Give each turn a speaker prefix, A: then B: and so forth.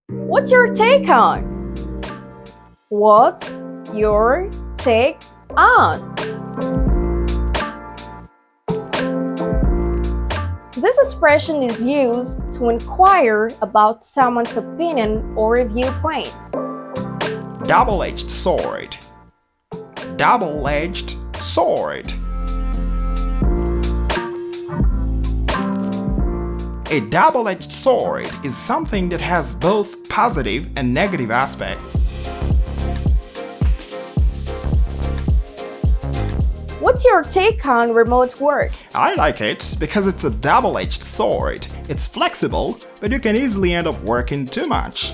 A: What's your take on? What's your take on? This expression is used to inquire about someone's opinion or viewpoint.
B: Double-edged sword. Double-edged sword. A double-edged sword is something that has both positive and negative aspects.
A: What's your take on remote work?
B: I like it because it's a double-edged sword. It's flexible, but you can easily end up working too much.